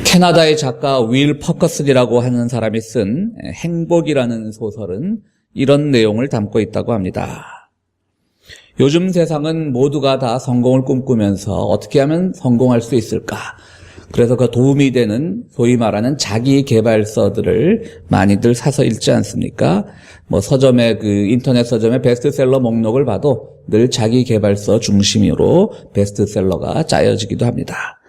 캐나다의 작가 윌 퍼커슨이라고 하는 사람이 쓴 행복이라는 소설은 이런 내용을 담고 있다고 합니다. 요즘 세상은 모두가 다 성공을 꿈꾸면서 어떻게 하면 성공할 수 있을까? 그래서 그 도움이 되는 소위 말하는 자기 개발서들을 많이들 사서 읽지 않습니까? 서점에 인터넷 서점의 베스트셀러 목록을 봐도 늘 자기 개발서 중심으로 베스트셀러가 짜여지기도 합니다.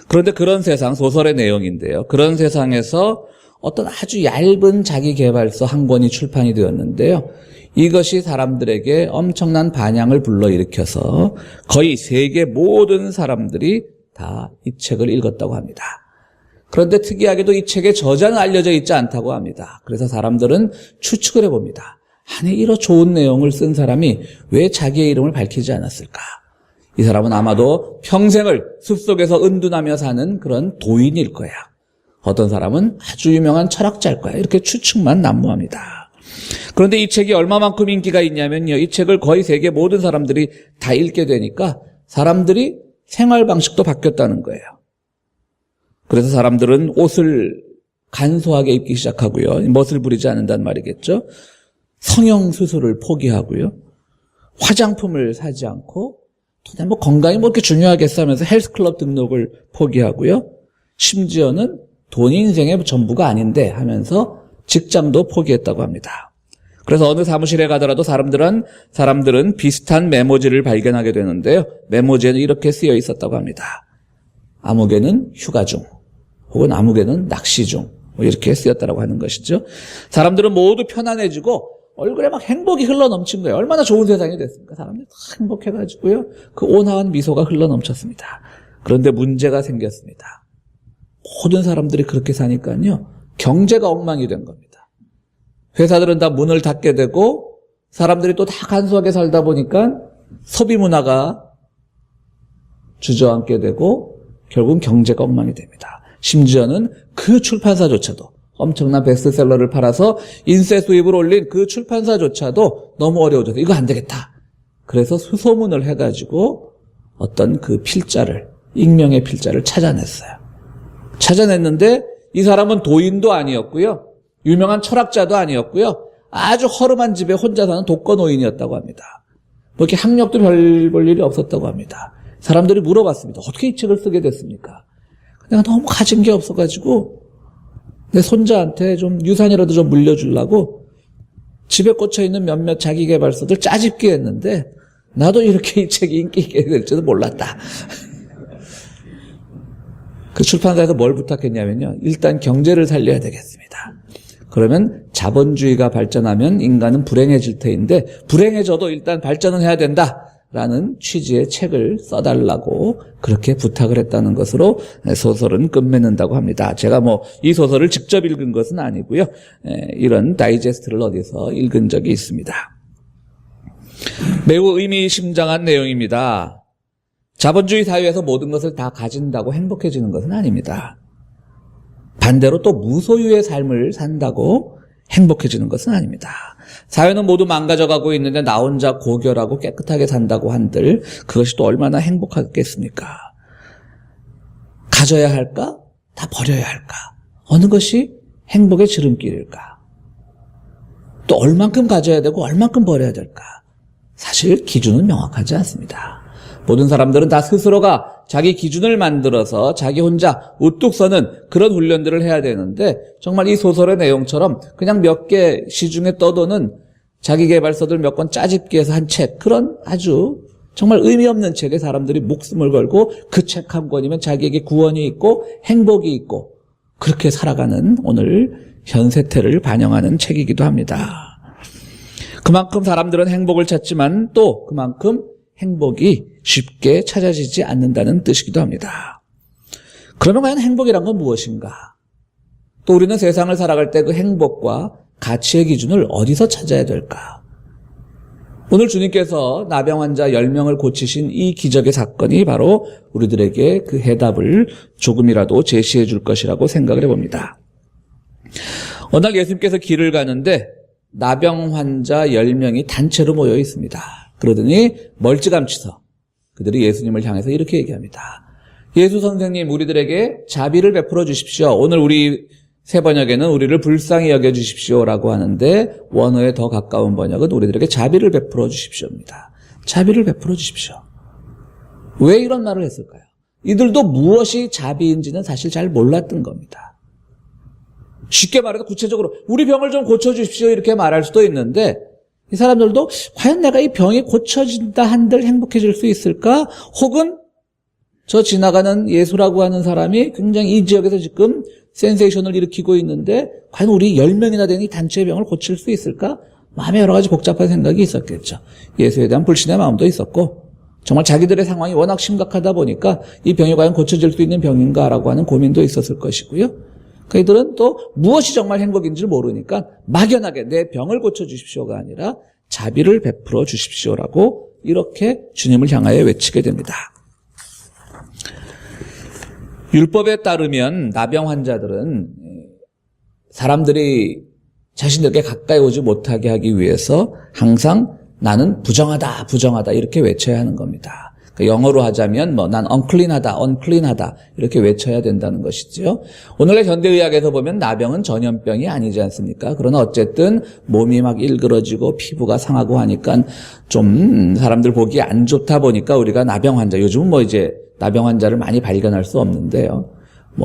그런데 그런 세상, 소설의 내용인데요. 그런 세상에서 어떤 아주 얇은 자기 개발서 한 권이 출판이 되었는데요. 이것이 사람들에게 엄청난 반향을 불러일으켜서 거의 세계 모든 사람들이 다 이 책을 읽었다고 합니다. 그런데 특이하게도 이 책의 저자는 알려져 있지 않다고 합니다. 그래서 사람들은 추측을 해봅니다. 아니, 이런 좋은 내용을 쓴 사람이 왜 자기의 이름을 밝히지 않았을까? 이 사람은 아마도 평생을 숲속에서 은둔하며 사는 그런 도인일 거야. 어떤 사람은 아주 유명한 철학자일 거야. 이렇게 추측만 난무합니다. 그런데 이 책이 얼마만큼 인기가 있냐면요. 이 책을 거의 세계 모든 사람들이 다 읽게 되니까 사람들이 생활 방식도 바뀌었다는 거예요. 그래서 사람들은 옷을 간소하게 입기 시작하고요. 멋을 부리지 않는다는 말이겠죠. 성형수술을 포기하고요. 화장품을 사지 않고 또 건강이 이렇게 중요하겠어 하면서 헬스클럽 등록을 포기하고요. 심지어는 돈이 인생의 전부가 아닌데 하면서 직장도 포기했다고 합니다. 그래서 어느 사무실에 가더라도 사람들은 비슷한 메모지를 발견하게 되는데요. 메모지에는 이렇게 쓰여 있었다고 합니다. 아무개는 휴가 중, 혹은 아무개는 낚시 중, 이렇게 쓰였다고 하는 것이죠. 사람들은 모두 편안해지고 얼굴에 막 행복이 흘러넘친 거예요. 얼마나 좋은 세상이 됐습니까? 사람들이 다 행복해가지고요. 그 온화한 미소가 흘러넘쳤습니다. 그런데 문제가 생겼습니다. 모든 사람들이 그렇게 사니까요. 경제가 엉망이 된 겁니다. 회사들은 다 문을 닫게 되고 사람들이 또 다 간소하게 살다 보니까 소비 문화가 주저앉게 되고 결국은 경제가 엉망이 됩니다. 심지어는 그 출판사조차도 엄청난 베스트셀러를 팔아서 인쇄 수입을 올린 그 출판사조차도 너무 어려워져서 이거 안 되겠다. 그래서 수소문을 해가지고 어떤 그 필자를, 익명의 필자를 찾아냈어요. 찾아냈는데 이 사람은 도인도 아니었고요. 유명한 철학자도 아니었고요. 아주 허름한 집에 혼자 사는 독거노인이었다고 합니다. 이렇게 학력도 별 볼 일이 없었다고 합니다. 사람들이 물어봤습니다. 어떻게 이 책을 쓰게 됐습니까? 내가 너무 가진 게 없어가지고 내 손자한테 좀 유산이라도 좀 물려주려고 집에 꽂혀있는 몇몇 자기개발서들 짜집기 했는데 나도 이렇게 이 책이 인기 있게 될 줄은 몰랐다. 그 출판사에서 뭘 부탁했냐면요. 일단 경제를 살려야 되겠습니다. 그러면 자본주의가 발전하면 인간은 불행해질 테인데 불행해져도 일단 발전은 해야 된다라는 취지의 책을 써달라고 그렇게 부탁을 했다는 것으로 소설은 끝맺는다고 합니다. 제가 이 소설을 직접 읽은 것은 아니고요. 이런 다이제스트를 어디서 읽은 적이 있습니다. 매우 의미심장한 내용입니다. 자본주의 사회에서 모든 것을 다 가진다고 행복해지는 것은 아닙니다. 반대로 또 무소유의 삶을 산다고 행복해지는 것은 아닙니다. 사회는 모두 망가져가고 있는데 나 혼자 고결하고 깨끗하게 산다고 한들 그것이 또 얼마나 행복하겠습니까? 가져야 할까? 다 버려야 할까? 어느 것이 행복의 지름길일까? 또 얼만큼 가져야 되고 얼만큼 버려야 될까? 사실 기준은 명확하지 않습니다. 모든 사람들은 다 스스로가 자기 기준을 만들어서 자기 혼자 우뚝 서는 그런 훈련들을 해야 되는데 정말 이 소설의 내용처럼 그냥 몇 개 시중에 떠도는 자기개발서들 몇 권 짜집기해서 한 책, 그런 아주 정말 의미 없는 책에 사람들이 목숨을 걸고 그 책 한 권이면 자기에게 구원이 있고 행복이 있고 그렇게 살아가는 오늘 현 세태를 반영하는 책이기도 합니다. 그만큼 사람들은 행복을 찾지만 또 그만큼 행복이 쉽게 찾아지지 않는다는 뜻이기도 합니다. 그러면 과연 행복이란 건 무엇인가? 또 우리는 세상을 살아갈 때 그 행복과 가치의 기준을 어디서 찾아야 될까? 오늘 주님께서 나병 환자 10명을 고치신 이 기적의 사건이 바로 우리들에게 그 해답을 조금이라도 제시해 줄 것이라고 생각을 해봅니다. 어느 날 예수님께서 길을 가는데 나병 환자 10명이 단체로 모여 있습니다. 그러더니 멀찌감치서 그들이 예수님을 향해서 이렇게 얘기합니다. 예수 선생님 우리들에게 자비를 베풀어 주십시오. 오늘 우리 새 번역에는 우리를 불쌍히 여겨 주십시오라고 하는데 원어에 더 가까운 번역은 우리들에게 자비를 베풀어 주십시오입니다. 자비를 베풀어 주십시오. 왜 이런 말을 했을까요? 이들도 무엇이 자비인지는 사실 잘 몰랐던 겁니다. 쉽게 말해서 구체적으로 우리 병을 좀 고쳐주십시오 이렇게 말할 수도 있는데 이 사람들도 과연 내가 이 병이 고쳐진다 한들 행복해질 수 있을까? 혹은 저 지나가는 예수라고 하는 사람이 굉장히 이 지역에서 지금 센세이션을 일으키고 있는데 과연 우리 10명이나 되는 이 단체의 병을 고칠 수 있을까? 마음에 여러 가지 복잡한 생각이 있었겠죠. 예수에 대한 불신의 마음도 있었고 정말 자기들의 상황이 워낙 심각하다 보니까 이 병이 과연 고쳐질 수 있는 병인가라고 하는 고민도 있었을 것이고요. 그들은 또 무엇이 정말 행복인지를 모르니까 막연하게 내 병을 고쳐주십시오가 아니라 자비를 베풀어 주십시오라고 이렇게 주님을 향하여 외치게 됩니다. 율법에 따르면 나병 환자들은 사람들이 자신들에게 가까이 오지 못하게 하기 위해서 항상 나는 부정하다, 부정하다 이렇게 외쳐야 하는 겁니다. 영어로 하자면 난 unclean하다, unclean하다 이렇게 외쳐야 된다는 것이죠. 오늘날 현대의학에서 보면 나병은 전염병이 아니지 않습니까? 그러나 어쨌든 몸이 막 일그러지고 피부가 상하고 하니까 좀 사람들 보기 안 좋다 보니까 우리가 나병 환자, 요즘은 이제 나병 환자를 많이 발견할 수 없는데요.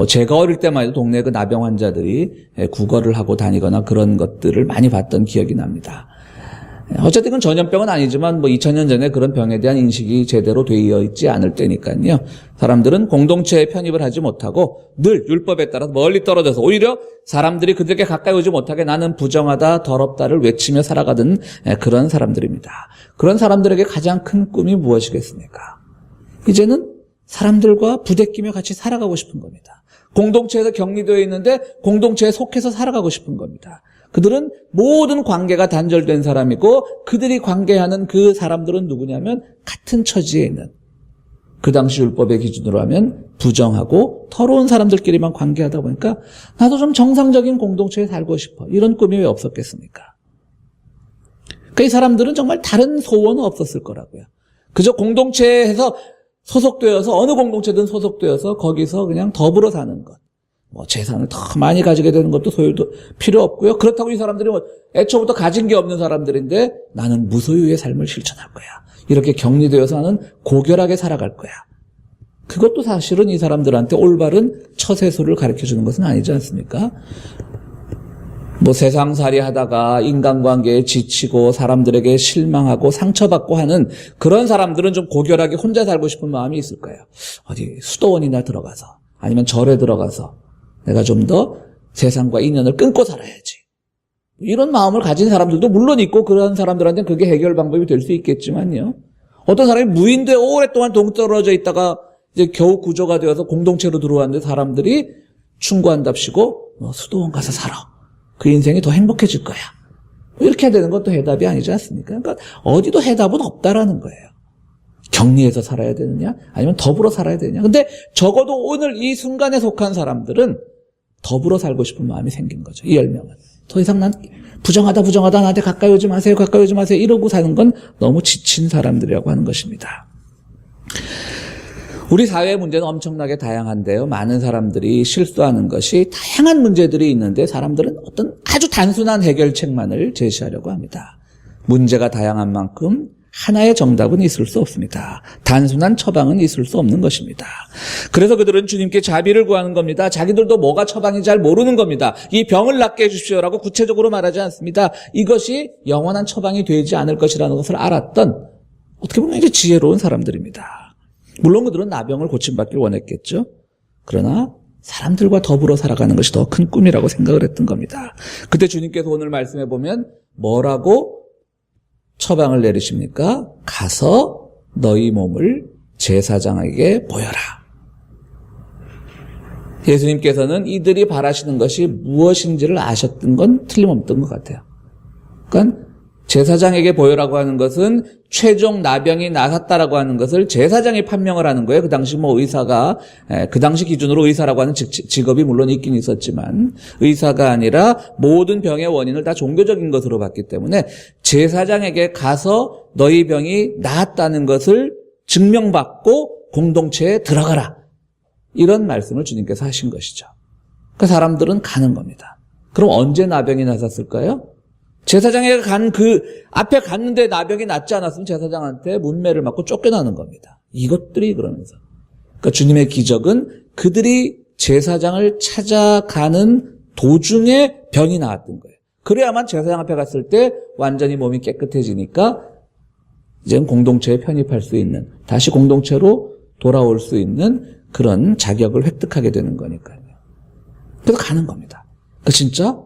제가 어릴 때만 해도 동네 그 나병 환자들이 구걸을 하고 다니거나 그런 것들을 많이 봤던 기억이 납니다. 어쨌든 그건 전염병은 아니지만 2000년 전에 그런 병에 대한 인식이 제대로 되어 있지 않을 때니까요. 사람들은 공동체에 편입을 하지 못하고 늘 율법에 따라서 멀리 떨어져서 오히려 사람들이 그들에게 가까이 오지 못하게 나는 부정하다, 더럽다를 외치며 살아가던 그런 사람들입니다. 그런 사람들에게 가장 큰 꿈이 무엇이겠습니까? 이제는 사람들과 부대끼며 같이 살아가고 싶은 겁니다. 공동체에서 격리되어 있는데 공동체에 속해서 살아가고 싶은 겁니다. 그들은 모든 관계가 단절된 사람이고 그들이 관계하는 그 사람들은 누구냐면 같은 처지에 있는 그 당시 율법의 기준으로 하면 부정하고 더러운 사람들끼리만 관계하다 보니까 나도 좀 정상적인 공동체에 살고 싶어. 이런 꿈이 왜 없었겠습니까? 그러니까 이 사람들은 정말 다른 소원은 없었을 거라고요. 그저 공동체에서 소속되어서 어느 공동체든 소속되어서 거기서 그냥 더불어 사는 것. 재산을 더 많이 가지게 되는 것도 소유도 필요 없고요. 그렇다고 이 사람들이 애초부터 가진 게 없는 사람들인데 나는 무소유의 삶을 실천할 거야. 이렇게 격리되어서 나는 고결하게 살아갈 거야. 그것도 사실은 이 사람들한테 올바른 처세술을 가르쳐주는 것은 아니지 않습니까? 세상살이 하다가 인간관계에 지치고 사람들에게 실망하고 상처받고 하는 그런 사람들은 좀 고결하게 혼자 살고 싶은 마음이 있을 거예요. 어디 수도원이나 들어가서 아니면 절에 들어가서 내가 좀 더 세상과 인연을 끊고 살아야지. 이런 마음을 가진 사람들도 물론 있고 그런 사람들한테는 그게 해결 방법이 될 수 있겠지만요. 어떤 사람이 무인도에 오랫동안 동떨어져 있다가 이제 겨우 구조가 되어서 공동체로 들어왔는데 사람들이 충고한답시고 너 수도원 가서 살아. 그 인생이 더 행복해질 거야. 이렇게 해야 되는 것도 해답이 아니지 않습니까? 그러니까 어디도 해답은 없다라는 거예요. 격리해서 살아야 되느냐? 아니면 더불어 살아야 되느냐? 근데 적어도 오늘 이 순간에 속한 사람들은 더불어 살고 싶은 마음이 생긴 거죠. 이 10명은. 더 이상 난 부정하다 나한테 가까이 오지 마세요 이러고 사는 건 너무 지친 사람들이라고 하는 것입니다. 우리 사회의 문제는 엄청나게 다양한데요. 많은 사람들이 실수하는 것이 다양한 문제들이 있는데 사람들은 어떤 아주 단순한 해결책만을 제시하려고 합니다. 문제가 다양한 만큼 하나의 정답은 있을 수 없습니다. 단순한 처방은 있을 수 없는 것입니다. 그래서 그들은 주님께 자비를 구하는 겁니다. 자기들도 뭐가 처방인지 잘 모르는 겁니다. 이 병을 낫게 해주십시오라고 구체적으로 말하지 않습니다. 이것이 영원한 처방이 되지 않을 것이라는 것을 알았던 어떻게 보면 이제 지혜로운 사람들입니다. 물론 그들은 나병을 고침받길 원했겠죠. 그러나 사람들과 더불어 살아가는 것이 더 큰 꿈이라고 생각을 했던 겁니다. 그때 주님께서 오늘 말씀해 보면 뭐라고 처방을 내리십니까? 가서 너희 몸을 제사장에게 보여라. 예수님께서는 이들이 바라시는 것이 무엇인지를 아셨던 건 틀림없던 것 같아요. 그러니까 제사장에게 보여라고 하는 것은 최종 나병이 나섰다라고 하는 것을 제사장이 판명을 하는 거예요. 그 당시 의사가, 그 당시 기준으로 의사라고 하는 직업이 물론 있긴 있었지만 의사가 아니라 모든 병의 원인을 다 종교적인 것으로 봤기 때문에 제사장에게 가서 너희 병이 나았다는 것을 증명받고 공동체에 들어가라. 이런 말씀을 주님께서 하신 것이죠. 그 사람들은 가는 겁니다. 그럼 언제 나병이 났었을까요? 제사장에 간 그 앞에 갔는데 나병이 낫지 않았으면 제사장한테 문매를 맞고 쫓겨나는 겁니다. 이것들이 그러면서. 그러니까 주님의 기적은 그들이 제사장을 찾아가는 도중에 병이 나았던 거예요. 그래야만 제사장 앞에 갔을 때 완전히 몸이 깨끗해지니까 이제는 공동체에 편입할 수 있는, 다시 공동체로 돌아올 수 있는 그런 자격을 획득하게 되는 거니까요. 그래서 가는 겁니다. 그 진짜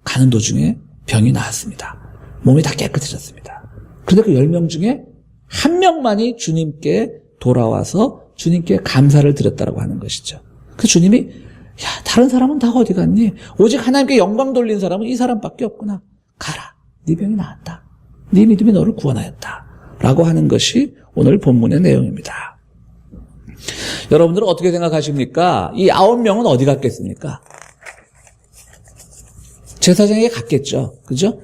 가는 도중에 병이 나았습니다. 몸이 다 깨끗해졌습니다. 그런데 그 10명 중에 한 명만이 주님께 돌아와서 주님께 감사를 드렸다라고 하는 것이죠. 그 주님이 다른 사람은 다 어디 갔니? 오직 하나님께 영광 돌린 사람은 이 사람밖에 없구나. 가라. 네 병이 나았다. 네 믿음이 너를 구원하였다. 라고 하는 것이 오늘 본문의 내용입니다. 여러분들은 어떻게 생각하십니까? 이 9명은 어디 갔겠습니까? 제사장에게 갔겠죠. 그죠?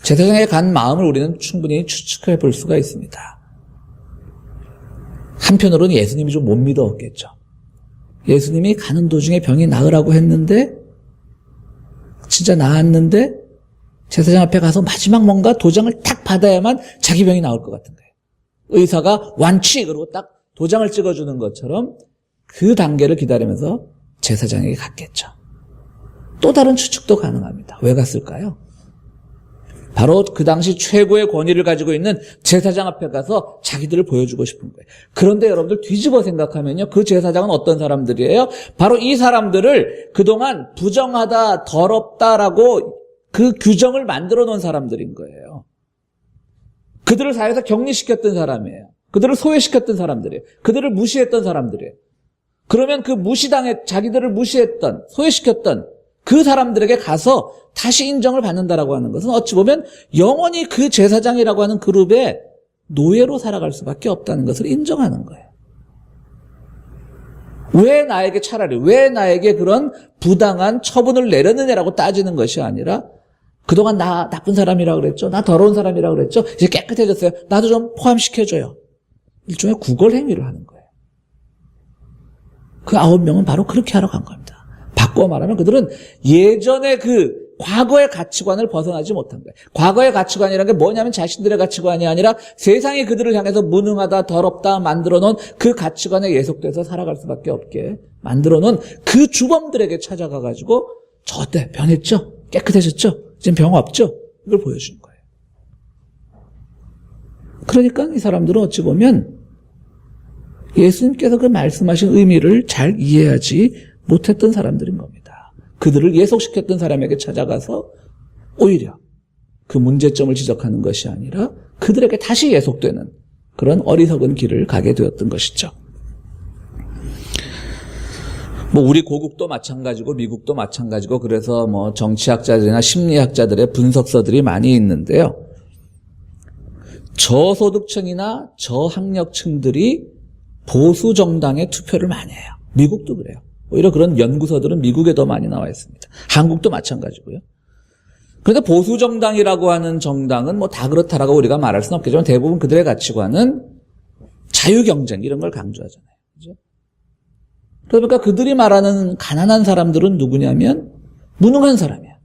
제사장에게 간 마음을 우리는 충분히 추측해 볼 수가 있습니다. 한편으로는 예수님이 좀 못 믿었겠죠. 예수님이 가는 도중에 병이 나으라고 했는데 진짜 나았는데 제사장 앞에 가서 마지막 뭔가 도장을 딱 받아야만 자기 병이 나을 것 같은 거예요. 의사가 완치 그러고 딱 도장을 찍어주는 것처럼 그 단계를 기다리면서 제사장에게 갔겠죠. 또 다른 추측도 가능합니다. 왜 갔을까요? 바로 그 당시 최고의 권위를 가지고 있는 제사장 앞에 가서 자기들을 보여주고 싶은 거예요. 그런데 여러분들 뒤집어 생각하면요. 그 제사장은 어떤 사람들이에요? 바로 이 사람들을 그동안 부정하다, 더럽다라고 그 규정을 만들어 놓은 사람들인 거예요. 그들을 사회에서 격리시켰던 사람이에요. 그들을 소외시켰던 사람들이에요. 그들을 무시했던 사람들이에요. 그러면 그 자기들을 무시했던, 소외시켰던 그 사람들에게 가서 다시 인정을 받는다라고 하는 것은 어찌 보면 영원히 그 제사장이라고 하는 그룹의 노예로 살아갈 수밖에 없다는 것을 인정하는 거예요. 왜 나에게 그런 부당한 처분을 내렸느냐라고 따지는 것이 아니라 그동안 나 나쁜 사람이라고 그랬죠. 나 더러운 사람이라고 그랬죠. 이제 깨끗해졌어요. 나도 좀 포함시켜줘요. 일종의 구걸 행위를 하는 거예요. 그 9명은 바로 그렇게 하러 간 겁니다. 바꿔 말하면 그들은 예전의 그 과거의 가치관을 벗어나지 못한 거예요. 과거의 가치관이라는 게 뭐냐면 자신들의 가치관이 아니라 세상이 그들을 향해서 무능하다, 더럽다 만들어 놓은 그 가치관에 예속돼서 살아갈 수밖에 없게 만들어 놓은 그 주범들에게 찾아가 가지고 저 어때? 변했죠? 깨끗해졌죠? 지금 병 없죠? 이걸 보여주는 거예요. 그러니까 이 사람들은 어찌 보면 예수님께서 그 말씀하신 의미를 잘 이해하지 못했던 사람들인 겁니다. 그들을 예속시켰던 사람에게 찾아가서 오히려 그 문제점을 지적하는 것이 아니라 그들에게 다시 예속되는 그런 어리석은 길을 가게 되었던 것이죠. 우리 고국도 마찬가지고 미국도 마찬가지고 그래서 정치학자들이나 심리학자들의 분석서들이 많이 있는데요. 저소득층이나 저학력층들이 보수 정당에 투표를 많이 해요. 미국도 그래요. 오히려 그런 연구서들은 미국에 더 많이 나와 있습니다. 한국도 마찬가지고요. 그런데 보수 정당이라고 하는 정당은 다 그렇다라고 우리가 말할 수는 없겠지만 대부분 그들의 가치관은 자유 경쟁 이런 걸 강조하잖아요. 그죠? 그러니까 그들이 말하는 가난한 사람들은 누구냐면 무능한 사람이야.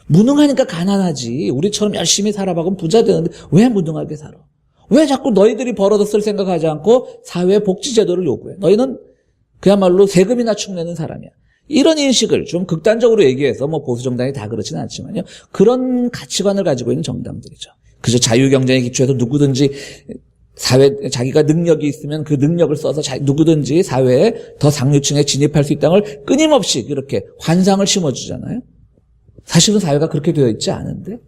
무능하니까 가난하지. 우리처럼 열심히 살아봐도 부자 되는데 왜 무능하게 살아? 왜 자꾸 너희들이 벌어서 쓸 생각하지 않고 사회 복지제도를 요구해? 너희는 그야말로 세금이나 축내는 사람이야. 이런 인식을 좀 극단적으로 얘기해서 보수 정당이 다 그렇지는 않지만요. 그런 가치관을 가지고 있는 정당들이죠. 그저 자유 경쟁에 기초해서 누구든지 자기가 능력이 있으면 그 능력을 써서 누구든지 사회에 더 상류층에 진입할 수 있다는 걸 끊임없이 이렇게 환상을 심어주잖아요. 사실은 사회가 그렇게 되어 있지 않은데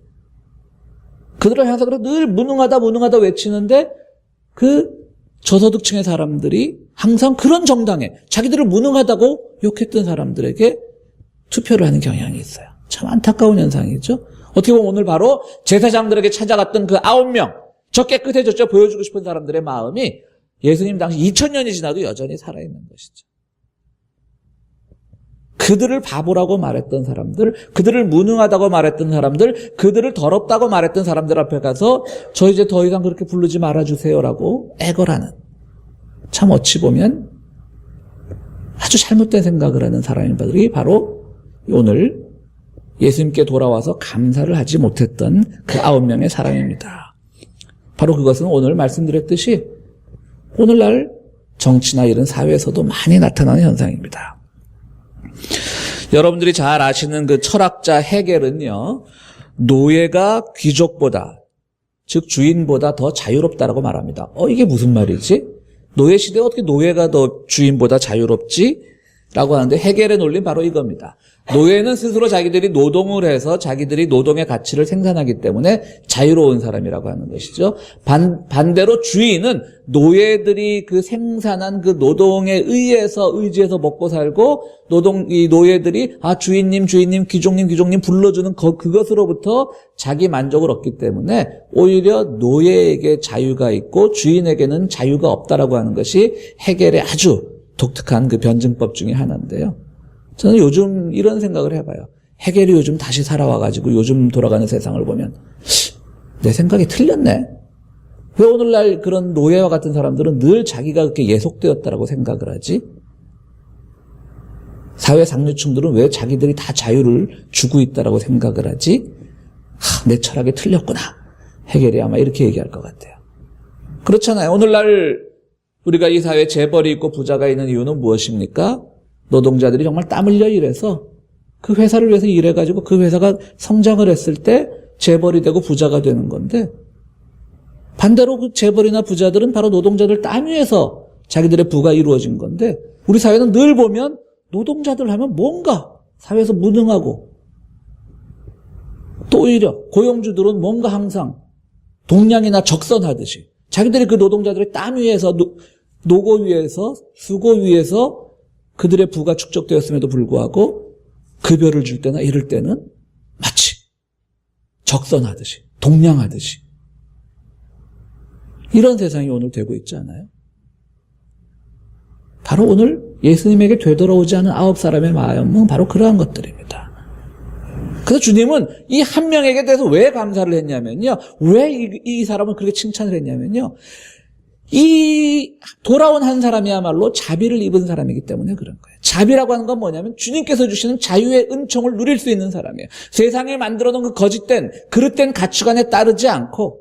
그들을 향해서 늘 무능하다 외치는데 그 저소득층의 사람들이 항상 그런 정당에 자기들을 무능하다고 욕했던 사람들에게 투표를 하는 경향이 있어요. 참 안타까운 현상이죠. 어떻게 보면 오늘 바로 제사장들에게 찾아갔던 그 9명, 저 깨끗해졌죠? 보여주고 싶은 사람들의 마음이 예수님 당시 2000년이 지나도 여전히 살아있는 것이죠. 그들을 바보라고 말했던 사람들, 그들을 무능하다고 말했던 사람들, 그들을 더럽다고 말했던 사람들 앞에 가서 저 이제 더 이상 그렇게 부르지 말아주세요라고 애걸하는, 참 어찌 보면 아주 잘못된 생각을 하는 사람들이 바로 오늘 예수님께 돌아와서 감사를 하지 못했던 그 9명의 사람입니다. 바로 그것은 오늘 말씀드렸듯이 오늘날 정치나 이런 사회에서도 많이 나타나는 현상입니다. 여러분들이 잘 아시는 그 철학자 헤겔은요, 노예가 귀족보다, 즉 주인보다 더 자유롭다라고 말합니다. 이게 무슨 말이지? 노예 시대에 어떻게 노예가 더 주인보다 자유롭지? 라고 하는데 헤겔의 논리는 바로 이겁니다. 노예는 스스로 자기들이 노동을 해서 자기들이 노동의 가치를 생산하기 때문에 자유로운 사람이라고 하는 것이죠. 반대로 주인은 노예들이 그 생산한 그 노동에 의지해서 먹고 살고 이 노예들이 주인님, 귀족님 불러주는 그것으로부터 자기 만족을 얻기 때문에 오히려 노예에게 자유가 있고 주인에게는 자유가 없다라고 하는 것이 헤겔의 아주 독특한 그 변증법 중에 하나인데요. 저는 요즘 이런 생각을 해봐요. 헤겔이 요즘 다시 살아와가지고 요즘 돌아가는 세상을 보면 내 생각이 틀렸네. 왜 오늘날 그런 노예와 같은 사람들은 늘 자기가 그렇게 예속되었다라고 생각을 하지? 사회 상류층들은 왜 자기들이 다 자유를 주고 있다라고 생각을 하지? 내 철학이 틀렸구나. 헤겔이 아마 이렇게 얘기할 것 같아요. 그렇잖아요. 오늘날 우리가 이 사회에 재벌이 있고 부자가 있는 이유는 무엇입니까? 노동자들이 정말 땀 흘려 일해서 그 회사를 위해서 일해가지고 그 회사가 성장을 했을 때 재벌이 되고 부자가 되는 건데, 반대로 그 재벌이나 부자들은 바로 노동자들 땀 위에서 자기들의 부가 이루어진 건데, 우리 사회는 늘 보면 노동자들 하면 뭔가 사회에서 무능하고, 또 오히려 고용주들은 뭔가 항상 동량이나 적선하듯이 자기들이 그 노동자들의 땀 위에서 노고 위에서 수고 위에서 그들의 부가 축적되었음에도 불구하고 급여를 줄 때나 이럴 때는 마치 적선하듯이 동량하듯이 이런 세상이 오늘 되고 있지 않아요? 바로 오늘 예수님에게 되돌아오지 않은 9사람의 마음은 바로 그러한 것들입니다. 그래서 주님은 이 한 명에게 대해서 왜 감사를 했냐면요, 왜 이 사람을 그렇게 칭찬을 했냐면요, 이 돌아온 한 사람이야말로 자비를 입은 사람이기 때문에 그런 거예요. 자비라고 하는 건 뭐냐면 주님께서 주시는 자유의 은총을 누릴 수 있는 사람이에요. 세상에 만들어 놓은 그 거짓된 그릇된 가치관에 따르지 않고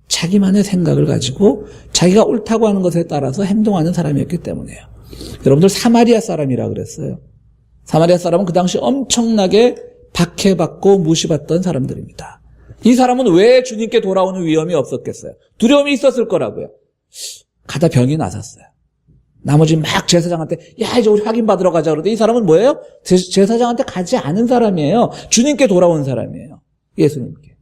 자기만의 생각을 가지고 자기가 옳다고 하는 것에 따라서 행동하는 사람이었기 때문이에요. 여러분들 사마리아 사람이라 그랬어요. 사마리아 사람은 그 당시 엄청나게 박해받고 무시받던 사람들입니다. 이 사람은 왜 주님께 돌아오는 위험이 없었겠어요? 두려움이 있었을 거라고요. 가다 병이 나섰어요. 나머지 막 제사장한테 이제 우리 확인받으러 가자 그러는데 이 사람은 뭐예요? 제사장한테 가지 않은 사람이에요. 주님께 돌아온 사람이에요. 예수님께.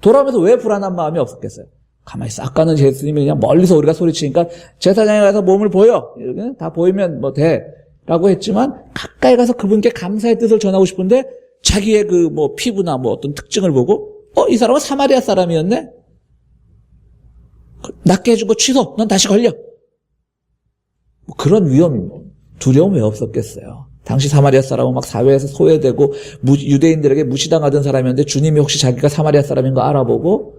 돌아오면서 왜 불안한 마음이 없었겠어요? 가만히 있어. 아까는 예수님이 그냥 멀리서 우리가 소리치니까 제사장에 가서 몸을 보여. 이렇게 다 보이면 뭐 돼. 라고 했지만 가까이 가서 그분께 감사의 뜻을 전하고 싶은데 자기의 그 뭐 피부나 뭐 어떤 특징을 보고 이 사람은 사마리아 사람이었네? 낫게 해주고 취소. 넌 다시 걸려. 뭐 그런 두려움 왜 없었겠어요? 당시 사마리아 사람은 막 사회에서 소외되고 유대인들에게 무시당하던 사람이었는데 주님이 혹시 자기가 사마리아 사람인 거 알아보고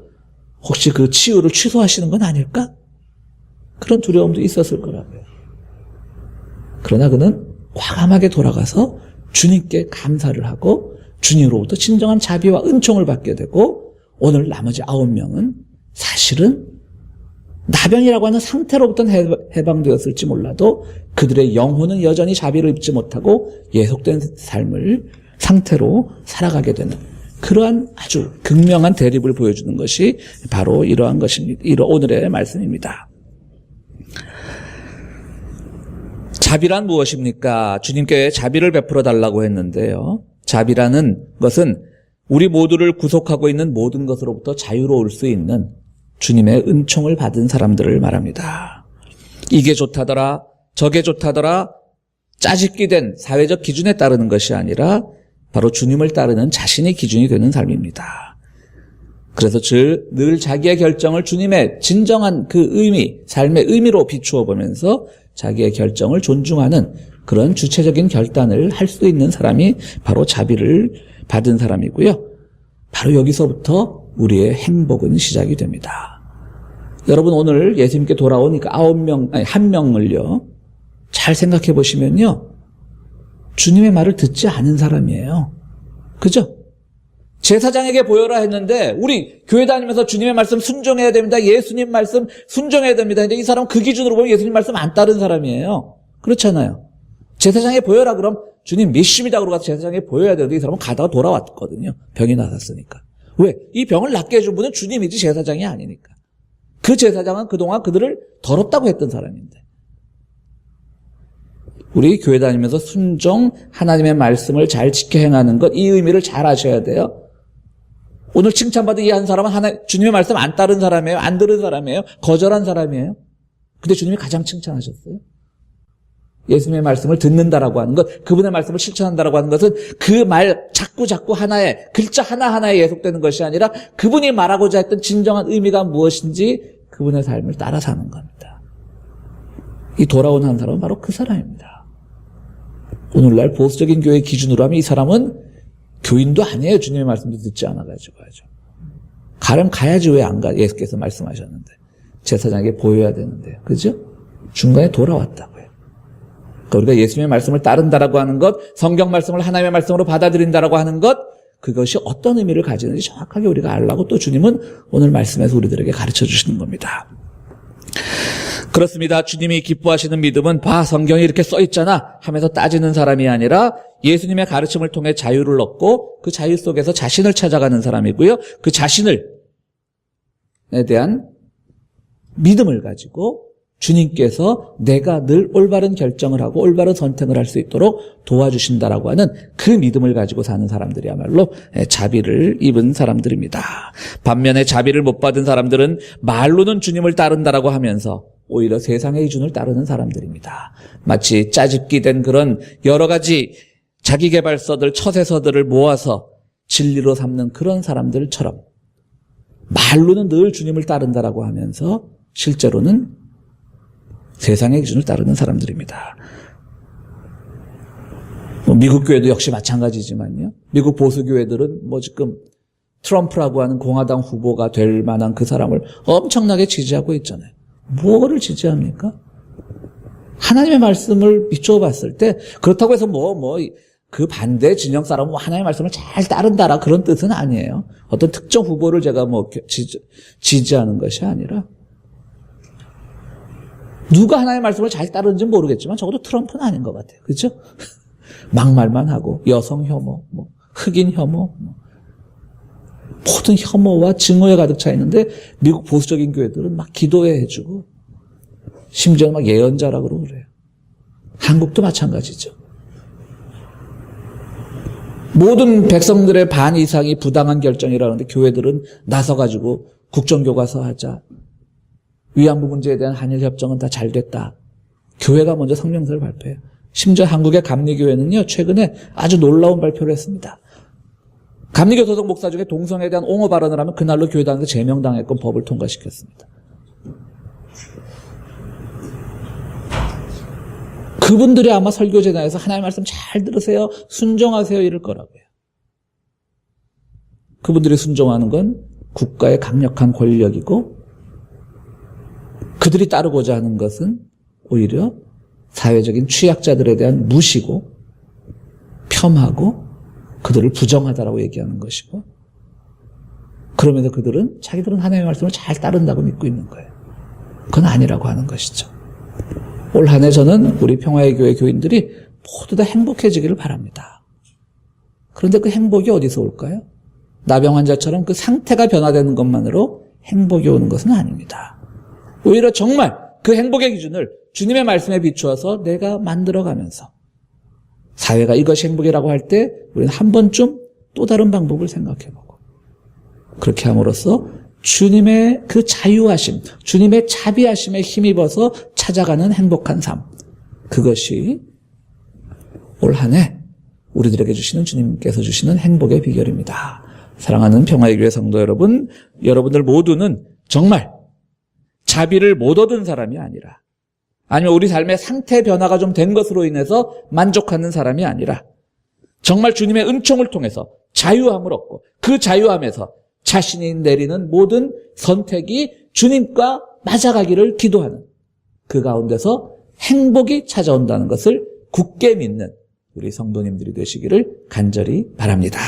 혹시 그 치유를 취소하시는 건 아닐까? 그런 두려움도 있었을 거라고요. 그러나 그는 과감하게 돌아가서 주님께 감사를 하고 주님으로부터 진정한 자비와 은총을 받게 되고 오늘 나머지 9명은 사실은 나병이라고 하는 상태로부터는 해방되었을지 몰라도 그들의 영혼은 여전히 자비를 입지 못하고 예속된 삶을 상태로 살아가게 되는 그러한 아주 극명한 대립을 보여주는 것이 바로 이러한 것입니다. 오늘의 말씀입니다. 자비란 무엇입니까? 주님께 자비를 베풀어 달라고 했는데요. 자비라는 것은 우리 모두를 구속하고 있는 모든 것으로부터 자유로울 수 있는 주님의 은총을 받은 사람들을 말합니다. 이게 좋다더라, 저게 좋다더라, 짜집기 된 사회적 기준에 따르는 것이 아니라 바로 주님을 따르는 자신의 기준이 되는 삶입니다. 그래서 늘 자기의 결정을 주님의 진정한 그 의미, 삶의 의미로 비추어 보면서 자기의 결정을 존중하는 그런 주체적인 결단을 할 수 있는 사람이 바로 자비를 받은 사람이고요. 바로 여기서부터 우리의 행복은 시작이 됩니다. 여러분 오늘 예수님께 돌아오니까 한 명을요. 잘 생각해 보시면요. 주님의 말을 듣지 않은 사람이에요. 그죠? 제사장에게 보여라 했는데 우리 교회 다니면서 주님의 말씀 순종해야 됩니다. 예수님 말씀 순종해야 됩니다. 근데 이 사람은 그 기준으로 보면 예수님 말씀 안 따른 사람이에요. 그렇잖아요. 제사장에 보여라 그럼 주님 믿습니다. 그러고 가서 제사장에 보여야 되는데 이 사람은 가다가 돌아왔거든요. 병이 나섰으니까. 왜? 이 병을 낫게 해준 분은 주님이지 제사장이 아니니까. 그 제사장은 그동안 그들을 더럽다고 했던 사람인데. 우리 교회 다니면서 순종, 하나님의 말씀을 잘 지켜 행하는 것, 이 의미를 잘 아셔야 돼요. 오늘 칭찬받은 이 한 사람은 주님의 말씀 안 따른 사람이에요? 안 들은 사람이에요? 거절한 사람이에요? 근데 주님이 가장 칭찬하셨어요. 예수님의 말씀을 듣는다라고 하는 것, 그분의 말씀을 실천한다라고 하는 것은 그 말 자꾸 하나에, 글자 하나하나에 예속되는 것이 아니라 그분이 말하고자 했던 진정한 의미가 무엇인지 그분의 삶을 따라 사는 겁니다. 이 돌아온 한 사람은 바로 그 사람입니다. 오늘날 보수적인 교회 기준으로 하면 이 사람은 교인도 아니에요. 주님의 말씀도 듣지 않아가지고 하죠. 가면 가야지 왜 안 가? 예수께서 말씀하셨는데. 제사장에게 보여야 되는데요. 그죠? 중간에 돌아왔다고요. 그러니까 우리가 예수님의 말씀을 따른다라고 하는 것, 성경 말씀을 하나님의 말씀으로 받아들인다라고 하는 것, 그것이 어떤 의미를 가지는지 정확하게 우리가 알라고 또 주님은 오늘 말씀에서 우리들에게 가르쳐 주시는 겁니다. 그렇습니다. 주님이 기뻐하시는 믿음은 봐 성경에 이렇게 써 있잖아 하면서 따지는 사람이 아니라 예수님의 가르침을 통해 자유를 얻고 그 자유 속에서 자신을 찾아가는 사람이고요. 그 자신에 대한 믿음을 가지고 주님께서 내가 늘 올바른 결정을 하고 올바른 선택을 할 수 있도록 도와주신다라고 하는 그 믿음을 가지고 사는 사람들이야말로 자비를 입은 사람들입니다. 반면에 자비를 못 받은 사람들은 말로는 주님을 따른다라고 하면서 오히려 세상의 기준을 따르는 사람들입니다. 마치 짜집기 된 그런 여러 가지 자기계발서들, 처세서들을 모아서 진리로 삼는 그런 사람들처럼 말로는 늘 주님을 따른다라고 하면서 실제로는 세상의 기준을 따르는 사람들입니다. 미국 교회도 역시 마찬가지지만요. 미국 보수교회들은 지금 트럼프라고 하는 공화당 후보가 될 만한 그 사람을 엄청나게 지지하고 있잖아요. 뭐를 지지합니까? 하나님의 말씀을 비추어 봤을 때 그렇다고 해서 그 반대 진영 사람은 하나님의 말씀을 잘 따른다라 그런 뜻은 아니에요. 어떤 특정 후보를 제가 지지하는 것이 아니라 누가 하나님의 말씀을 잘 따르는지는 모르겠지만 적어도 트럼프는 아닌 것 같아요. 그렇죠? 막말만 하고 여성 혐오, 흑인 혐오, 모든 혐오와 증오에 가득 차 있는데 미국 보수적인 교회들은 막 기도회 해주고 심지어 막 예언자라고 그래요. 한국도 마찬가지죠. 모든 백성들의 반 이상이 부당한 결정이라는데 교회들은 나서가지고 국정교과서 하자. 위안부 문제에 대한 한일 협정은 다 잘 됐다. 교회가 먼저 성명서를 발표해요. 심지어 한국의 감리교회는요, 최근에 아주 놀라운 발표를 했습니다. 감리교 소속 목사 중에 동성애에 대한 옹호 발언을 하면 그날로 교회당에서 제명당했건 법을 통과시켰습니다. 그분들이 아마 설교재단에서 하나님의 말씀 잘 들으세요, 순종하세요 이럴 거라고요. 그분들이 순종하는 건 국가의 강력한 권력이고 그들이 따르고자 하는 것은 오히려 사회적인 취약자들에 대한 무시고 폄하고 그들을 부정하다라고 얘기하는 것이고 그러면서 그들은 자기들은 하나님의 말씀을 잘 따른다고 믿고 있는 거예요. 그건 아니라고 하는 것이죠. 올 한 해 저는 우리 평화의 교회 교인들이 모두 다 행복해지기를 바랍니다. 그런데 그 행복이 어디서 올까요? 나병 환자처럼 그 상태가 변화되는 것만으로 행복이 오는 것은 아닙니다. 오히려 정말 그 행복의 기준을 주님의 말씀에 비추어서 내가 만들어가면서 사회가 이것이 행복이라고 할 때 우리는 한 번쯤 또 다른 방법을 생각해보고 그렇게 함으로써 주님의 그 자유하심, 주님의 자비하심에 힘입어서 찾아가는 행복한 삶, 그것이 올 한 해 우리들에게 주시는 주님께서 주시는 행복의 비결입니다. 사랑하는 평화의 교회 성도 여러분, 여러분들 모두는 정말 자비를 못 얻은 사람이 아니라 아니면 우리 삶의 상태 변화가 좀 된 것으로 인해서 만족하는 사람이 아니라 정말 주님의 은총을 통해서 자유함을 얻고 그 자유함에서 자신이 내리는 모든 선택이 주님과 맞아가기를 기도하는 그 가운데서 행복이 찾아온다는 것을 굳게 믿는 우리 성도님들이 되시기를 간절히 바랍니다.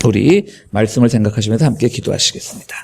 우리 말씀을 생각하시면서 함께 기도하시겠습니다.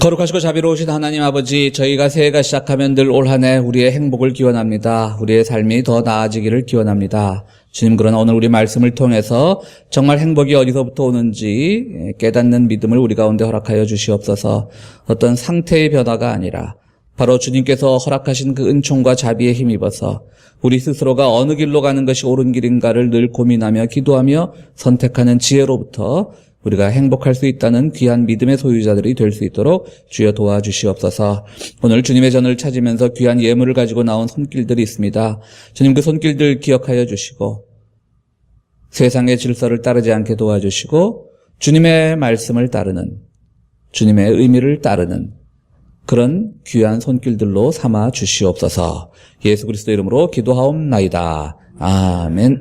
거룩하시고 자비로우신 하나님 아버지, 저희가 새해가 시작하면 늘 올 한 해 우리의 행복을 기원합니다. 우리의 삶이 더 나아지기를 기원합니다. 주님, 그러나 오늘 우리 말씀을 통해서 정말 행복이 어디서부터 오는지 깨닫는 믿음을 우리 가운데 허락하여 주시옵소서. 어떤 상태의 변화가 아니라 바로 주님께서 허락하신 그 은총과 자비에 힘입어서 우리 스스로가 어느 길로 가는 것이 옳은 길인가를 늘 고민하며 기도하며 선택하는 지혜로부터 우리가 행복할 수 있다는 귀한 믿음의 소유자들이 될 수 있도록 주여 도와주시옵소서. 오늘 주님의 전을 찾으면서 귀한 예물을 가지고 나온 손길들이 있습니다. 주님, 그 손길들 기억하여 주시고 세상의 질서를 따르지 않게 도와주시고 주님의 말씀을 따르는, 주님의 의미를 따르는 그런 귀한 손길들로 삼아 주시옵소서. 예수 그리스도 이름으로 기도하옵나이다. 아멘.